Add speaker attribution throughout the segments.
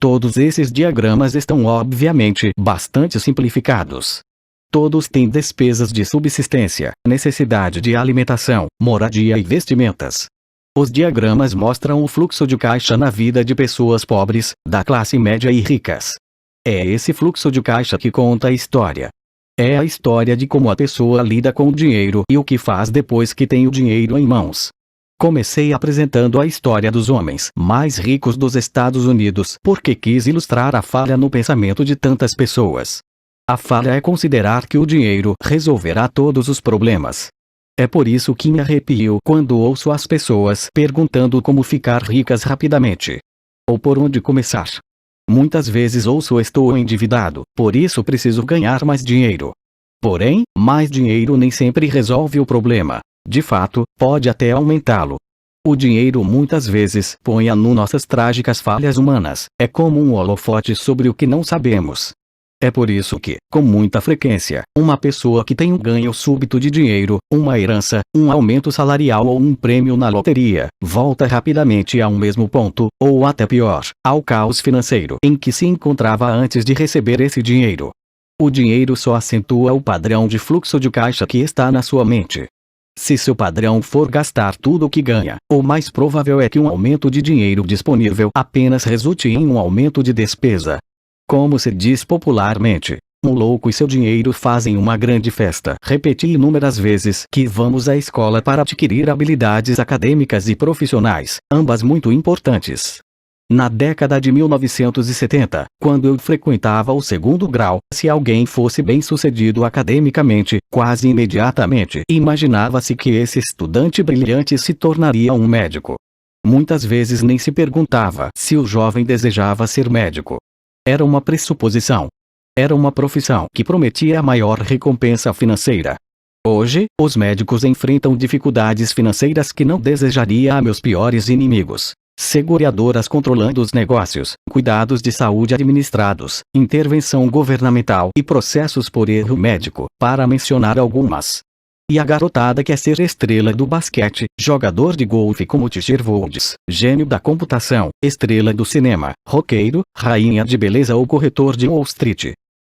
Speaker 1: Todos esses diagramas estão obviamente bastante simplificados. Todos têm despesas de subsistência, necessidade de alimentação, moradia e vestimentas. Os diagramas mostram o fluxo de caixa na vida de pessoas pobres, da classe média e ricas. É esse fluxo de caixa que conta a história. É a história de como a pessoa lida com o dinheiro e o que faz depois que tem o dinheiro em mãos. Comecei apresentando a história dos homens mais ricos dos Estados Unidos porque quis ilustrar a falha no pensamento de tantas pessoas. A falha é considerar que o dinheiro resolverá todos os problemas. É por isso que me arrepio quando ouço as pessoas perguntando como ficar ricas rapidamente. Ou por onde começar. Muitas vezes ouço estou endividado, por isso preciso ganhar mais dinheiro. Porém, mais dinheiro nem sempre resolve o problema. De fato, pode até aumentá-lo. O dinheiro muitas vezes põe a nu nossas trágicas falhas humanas, é como um holofote sobre o que não sabemos. É por isso que, com muita frequência, uma pessoa que tem um ganho súbito de dinheiro, uma herança, um aumento salarial ou um prêmio na loteria, volta rapidamente ao mesmo ponto, ou até pior, ao caos financeiro em que se encontrava antes de receber esse dinheiro. O dinheiro só acentua o padrão de fluxo de caixa que está na sua mente. Se seu padrão for gastar tudo o que ganha, o mais provável é que um aumento de dinheiro disponível apenas resulte em um aumento de despesa. Como se diz popularmente, um louco e seu dinheiro fazem uma grande festa. Repeti inúmeras vezes que vamos à escola para adquirir habilidades acadêmicas e profissionais, ambas muito importantes. Na década de 1970, quando eu frequentava o segundo grau, se alguém fosse bem-sucedido academicamente, quase imediatamente imaginava-se que esse estudante brilhante se tornaria um médico. Muitas vezes nem se perguntava se o jovem desejava ser médico. Era uma pressuposição. Era uma profissão que prometia a maior recompensa financeira. Hoje, os médicos enfrentam dificuldades financeiras que não desejaria a meus piores inimigos. Seguradoras controlando os negócios, cuidados de saúde administrados, intervenção governamental e processos por erro médico, para mencionar algumas. E a garotada quer ser estrela do basquete, jogador de golfe como Tiger Woods, gênio da computação, estrela do cinema, roqueiro, rainha de beleza ou corretor de Wall Street.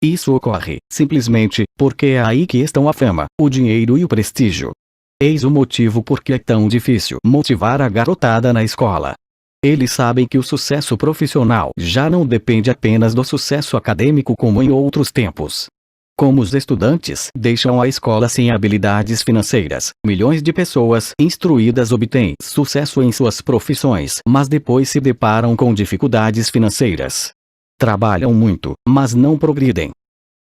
Speaker 1: Isso ocorre, simplesmente, porque é aí que estão a fama, o dinheiro e o prestígio. Eis o motivo por que é tão difícil motivar a garotada na escola. Eles sabem que o sucesso profissional já não depende apenas do sucesso acadêmico como em outros tempos. Como os estudantes deixam a escola sem habilidades financeiras, milhões de pessoas instruídas obtêm sucesso em suas profissões, mas depois se deparam com dificuldades financeiras. Trabalham muito, mas não progridem.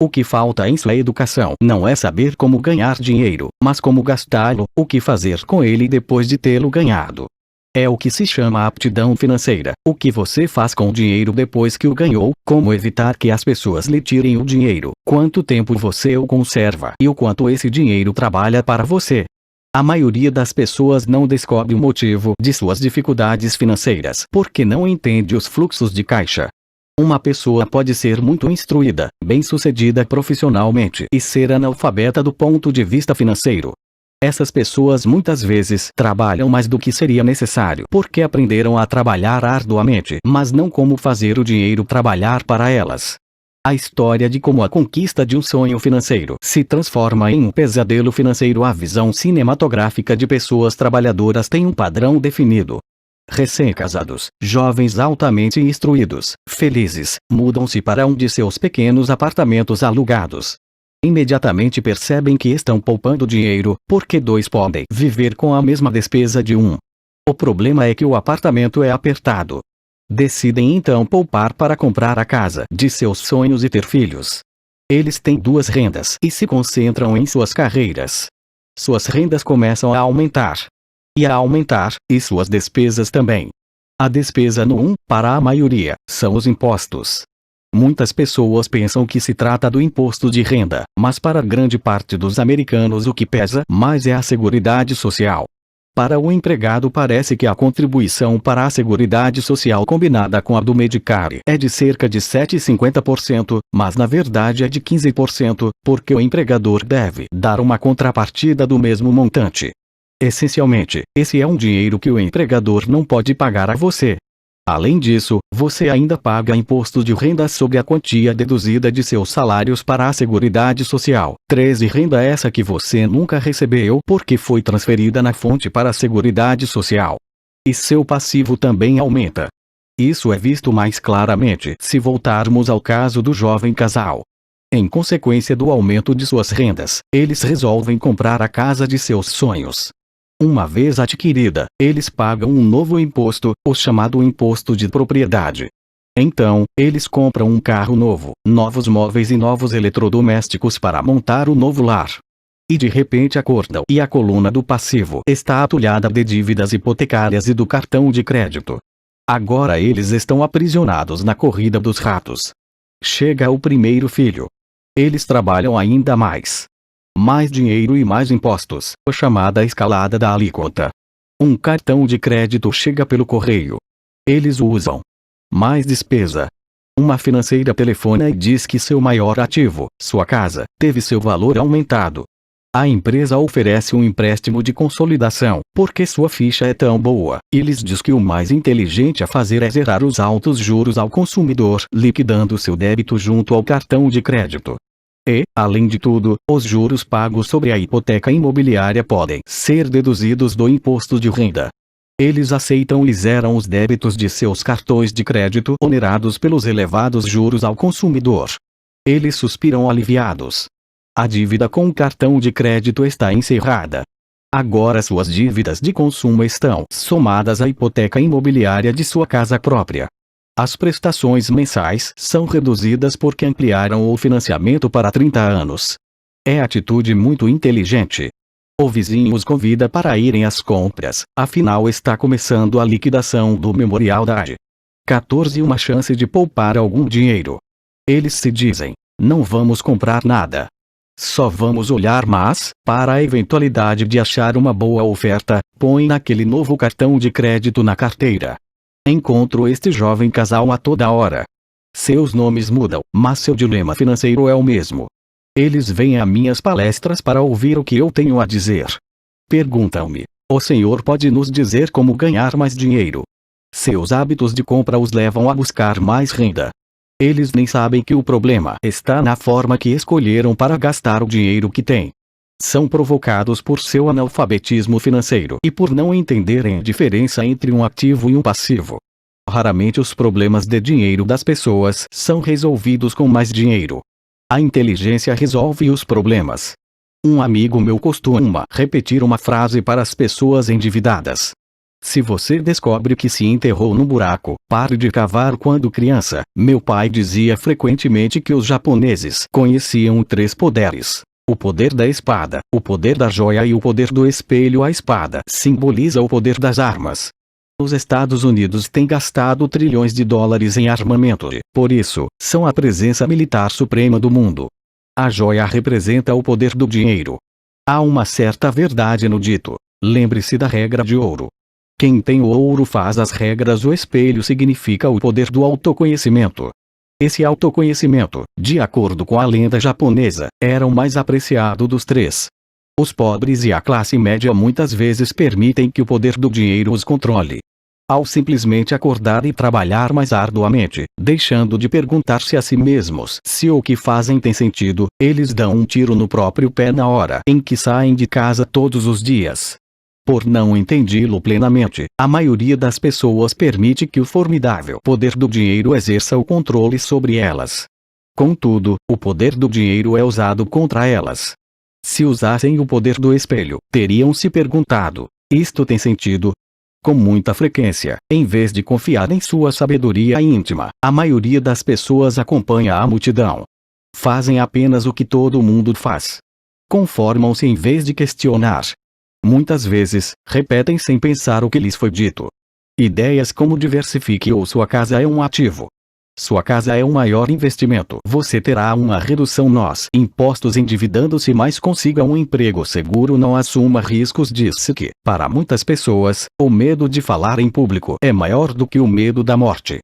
Speaker 1: O que falta em sua educação não é saber como ganhar dinheiro, mas como gastá-lo, o que fazer com ele depois de tê-lo ganhado. É o que se chama aptidão financeira. O que você faz com o dinheiro depois que o ganhou, como evitar que as pessoas lhe tirem o dinheiro, quanto tempo você o conserva e o quanto esse dinheiro trabalha para você. A maioria das pessoas não descobre o motivo de suas dificuldades financeiras porque não entende os fluxos de caixa. Uma pessoa pode ser muito instruída, bem-sucedida profissionalmente e ser analfabeta do ponto de vista financeiro. Essas pessoas muitas vezes trabalham mais do que seria necessário porque aprenderam a trabalhar arduamente, mas não como fazer o dinheiro trabalhar para elas. A história de como a conquista de um sonho financeiro se transforma em um pesadelo financeiro. A visão cinematográfica de pessoas trabalhadoras tem um padrão definido. Recém-casados, jovens altamente instruídos, felizes, mudam-se para um de seus pequenos apartamentos alugados. Imediatamente percebem que estão poupando dinheiro, porque dois podem viver com a mesma despesa de um. O problema é que o apartamento é apertado. Decidem então poupar para comprar a casa de seus sonhos e ter filhos. Eles têm duas rendas e se concentram em suas carreiras. Suas rendas começam a aumentar. E suas despesas também. A despesa para a maioria, são os impostos. Muitas pessoas pensam que se trata do imposto de renda, mas para grande parte dos americanos o que pesa mais é a Seguridade Social. Para o empregado parece que a contribuição para a Seguridade Social combinada com a do Medicare é de cerca de 7,50%, mas na verdade é de 15%, porque o empregador deve dar uma contrapartida do mesmo montante. Essencialmente, esse é um dinheiro que o empregador não pode pagar a você. Além disso, você ainda paga imposto de renda sobre a quantia deduzida de seus salários para a Seguridade Social. 13. Renda essa que você nunca recebeu porque foi transferida na fonte para a Seguridade Social. E seu passivo também aumenta. Isso é visto mais claramente se voltarmos ao caso do jovem casal. Em consequência do aumento de suas rendas, eles resolvem comprar a casa de seus sonhos. Uma vez adquirida, eles pagam um novo imposto, o chamado imposto de propriedade. Então, eles compram um carro novo, novos móveis e novos eletrodomésticos para montar o novo lar. E de repente acordam e a coluna do passivo está atulhada de dívidas hipotecárias e do cartão de crédito. Agora eles estão aprisionados na corrida dos ratos. Chega o primeiro filho. Eles trabalham ainda mais. Mais dinheiro e mais impostos, a chamada escalada da alíquota. Um cartão de crédito chega pelo correio. Eles o usam. Mais despesa. Uma financeira telefona e diz que seu maior ativo, sua casa, teve seu valor aumentado. A empresa oferece um empréstimo de consolidação, porque sua ficha é tão boa, e lhes diz que o mais inteligente a fazer é zerar os altos juros ao consumidor, liquidando seu débito junto ao cartão de crédito. E, além de tudo, os juros pagos sobre a hipoteca imobiliária podem ser deduzidos do imposto de renda. Eles aceitam e zeram os débitos de seus cartões de crédito onerados pelos elevados juros ao consumidor. Eles suspiram aliviados. A dívida com o cartão de crédito está encerrada. Agora suas dívidas de consumo estão somadas à hipoteca imobiliária de sua casa própria. As prestações mensais são reduzidas porque ampliaram o financiamento para 30 anos. É atitude muito inteligente. O vizinho os convida para irem às compras, afinal está começando a liquidação do Memorial Day. 14. Uma chance de poupar algum dinheiro. Eles se dizem, não vamos comprar nada. Só vamos olhar, mas, para a eventualidade de achar uma boa oferta, põe naquele novo cartão de crédito na carteira. Encontro este jovem casal a toda hora. Seus nomes mudam, mas seu dilema financeiro é o mesmo. Eles vêm a minhas palestras para ouvir o que eu tenho a dizer. Perguntam-me: o senhor pode nos dizer como ganhar mais dinheiro? Seus hábitos de compra os levam a buscar mais renda. Eles nem sabem que o problema está na forma que escolheram para gastar o dinheiro que têm. São provocados por seu analfabetismo financeiro e por não entenderem a diferença entre um ativo e um passivo. Raramente os problemas de dinheiro das pessoas são resolvidos com mais dinheiro. A inteligência resolve os problemas. Um amigo meu costuma repetir uma frase para as pessoas endividadas. Se você descobre que se enterrou no buraco, pare de cavar. Quando criança, meu pai dizia frequentemente que os japoneses conheciam 3 poderes. O poder da espada, o poder da joia e o poder do espelho. A espada simboliza o poder das armas. Os Estados Unidos têm gastado trilhões de dólares em armamento e, por isso, são a presença militar suprema do mundo. A joia representa o poder do dinheiro. Há uma certa verdade no dito. Lembre-se da regra de ouro. Quem tem o ouro faz as regras. O espelho significa o poder do autoconhecimento. Esse autoconhecimento, de acordo com a lenda japonesa, era o mais apreciado dos 3. Os pobres e a classe média muitas vezes permitem que o poder do dinheiro os controle. Ao simplesmente acordar e trabalhar mais arduamente, deixando de perguntar-se a si mesmos se o que fazem tem sentido, eles dão um tiro no próprio pé na hora em que saem de casa todos os dias. Por não entendê-lo plenamente, a maioria das pessoas permite que o formidável poder do dinheiro exerça o controle sobre elas. Contudo, o poder do dinheiro é usado contra elas. Se usassem o poder do espelho, teriam se perguntado: isto tem sentido? Com muita frequência, em vez de confiar em sua sabedoria íntima, a maioria das pessoas acompanha a multidão. Fazem apenas o que todo mundo faz. Conformam-se em vez de questionar. Muitas vezes, repetem sem pensar o que lhes foi dito. Ideias como diversifique ou sua casa é um ativo. Sua casa é um maior investimento. Você terá uma redução nos impostos endividando-se, mas consiga um emprego seguro. Não assuma riscos. Diz-se que, para muitas pessoas, o medo de falar em público é maior do que o medo da morte.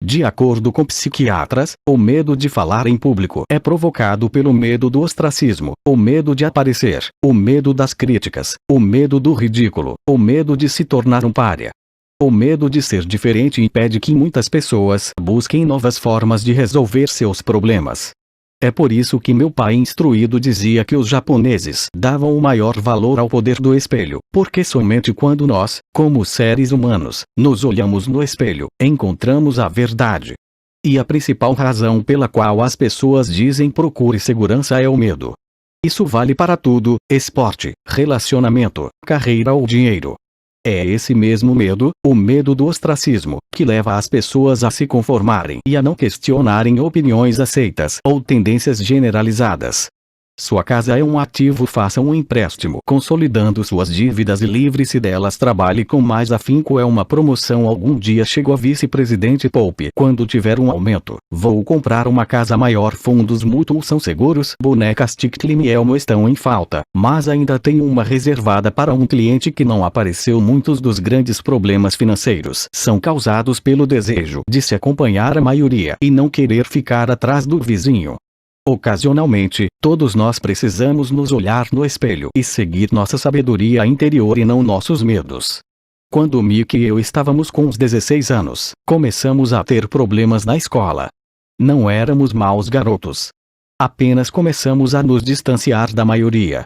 Speaker 1: De acordo com psiquiatras, o medo de falar em público é provocado pelo medo do ostracismo, o medo de aparecer, o medo das críticas, o medo do ridículo, o medo de se tornar um pária. O medo de ser diferente impede que muitas pessoas busquem novas formas de resolver seus problemas. É por isso que meu pai instruído dizia que os japoneses davam o maior valor ao poder do espelho, porque somente quando nós, como seres humanos, nos olhamos no espelho, encontramos a verdade. E a principal razão pela qual as pessoas dizem procure segurança é o medo. Isso vale para tudo: esporte, relacionamento, carreira ou dinheiro. É esse mesmo medo, o medo do ostracismo, que leva as pessoas a se conformarem e a não questionarem opiniões aceitas ou tendências generalizadas. Sua casa é um ativo, faça um empréstimo consolidando suas dívidas e livre-se delas, trabalhe com mais afinco, é uma promoção. Algum dia chegou a vice-presidente, poupe quando tiver um aumento, vou comprar uma casa maior, fundos mútuos são seguros, bonecas Tic-Tac Elmo estão em falta, mas ainda tenho uma reservada para um cliente que não apareceu. Muitos dos grandes problemas financeiros são causados pelo desejo de se acompanhar a maioria e não querer ficar atrás do vizinho. Ocasionalmente, todos nós precisamos nos olhar no espelho e seguir nossa sabedoria interior e não nossos medos. Quando Mickey e eu estávamos com uns 16 anos, começamos a ter problemas na escola. Não éramos maus garotos. Apenas começamos a nos distanciar da maioria.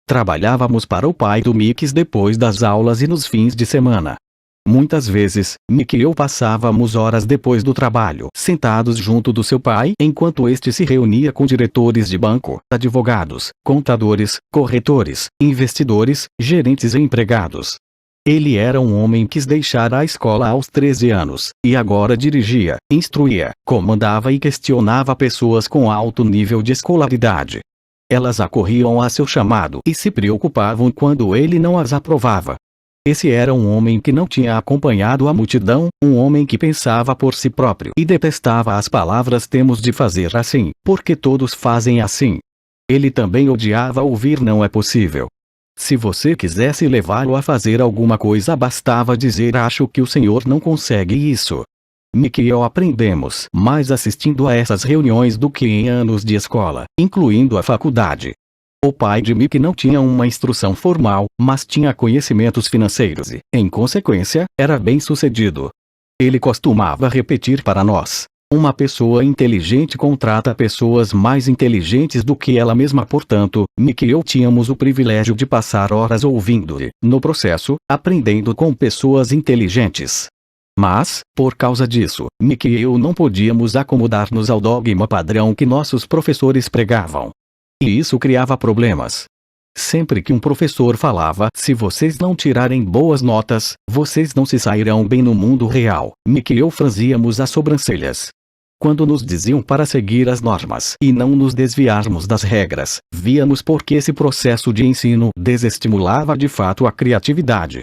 Speaker 1: Trabalhávamos para o pai do Mickey depois das aulas e nos fins de semana. Muitas vezes, Mickey e eu passávamos horas depois do trabalho sentados junto do seu pai enquanto este se reunia com diretores de banco, advogados, contadores, corretores, investidores, gerentes e empregados. Ele era um homem que quis deixar a escola aos 13 anos, e agora dirigia, instruía, comandava e questionava pessoas com alto nível de escolaridade. Elas acorriam a seu chamado e se preocupavam quando ele não as aprovava. Esse era um homem que não tinha acompanhado a multidão, um homem que pensava por si próprio e detestava as palavras "temos de fazer assim, porque todos fazem assim". Ele também odiava ouvir "não é possível". Se você quisesse levá-lo a fazer alguma coisa, bastava dizer "acho que o senhor não consegue isso". Mickey e eu aprendemos mais assistindo a essas reuniões do que em anos de escola, incluindo a faculdade. O pai de Mickey não tinha uma instrução formal, mas tinha conhecimentos financeiros e, em consequência, era bem-sucedido. Ele costumava repetir para nós: uma pessoa inteligente contrata pessoas mais inteligentes do que ela mesma. Portanto, Mickey e eu tínhamos o privilégio de passar horas ouvindo e, no processo, aprendendo com pessoas inteligentes. Mas, por causa disso, Mickey e eu não podíamos acomodar-nos ao dogma padrão que nossos professores pregavam. E isso criava problemas. Sempre que um professor falava: se vocês não tirarem boas notas, vocês não se sairão bem no mundo real, Mickey e eu franzíamos as sobrancelhas. Quando nos diziam para seguir as normas e não nos desviarmos das regras, víamos porque esse processo de ensino desestimulava de fato a criatividade.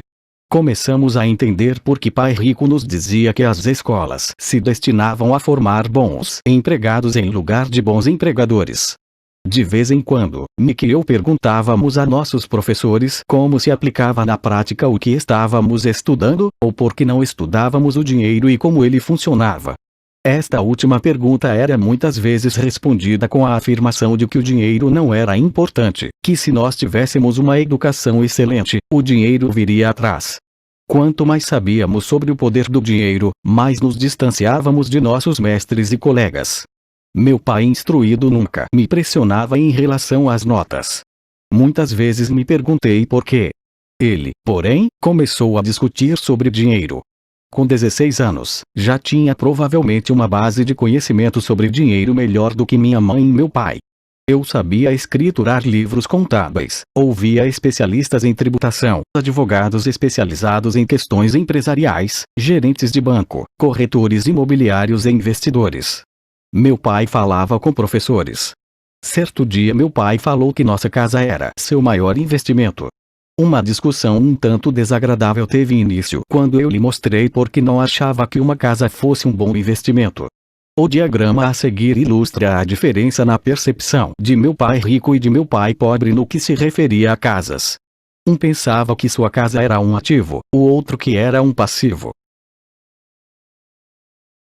Speaker 1: Começamos a entender por que Pai Rico nos dizia que as escolas se destinavam a formar bons empregados em lugar de bons empregadores. De vez em quando, Mickey e eu perguntávamos a nossos professores como se aplicava na prática o que estávamos estudando, ou por que não estudávamos o dinheiro e como ele funcionava. Esta última pergunta era muitas vezes respondida com a afirmação de que o dinheiro não era importante, que se nós tivéssemos uma educação excelente, o dinheiro viria atrás. Quanto mais sabíamos sobre o poder do dinheiro, mais nos distanciávamos de nossos mestres e colegas. Meu pai instruído nunca me pressionava em relação às notas. Muitas vezes me perguntei por quê. Ele, porém, começou a discutir sobre dinheiro. Com 16 anos, já tinha provavelmente uma base de conhecimento sobre dinheiro melhor do que minha mãe e meu pai. Eu sabia escriturar livros contábeis, ouvia especialistas em tributação, advogados especializados em questões empresariais, gerentes de banco, corretores imobiliários e investidores. Meu pai falava com professores. Certo dia meu pai falou que nossa casa era seu maior investimento. Uma discussão um tanto desagradável teve início quando eu lhe mostrei por que não achava que uma casa fosse um bom investimento. O diagrama a seguir ilustra a diferença na percepção de meu pai rico e de meu pai pobre no que se referia a casas. Um pensava que sua casa era um ativo, o outro que era um passivo.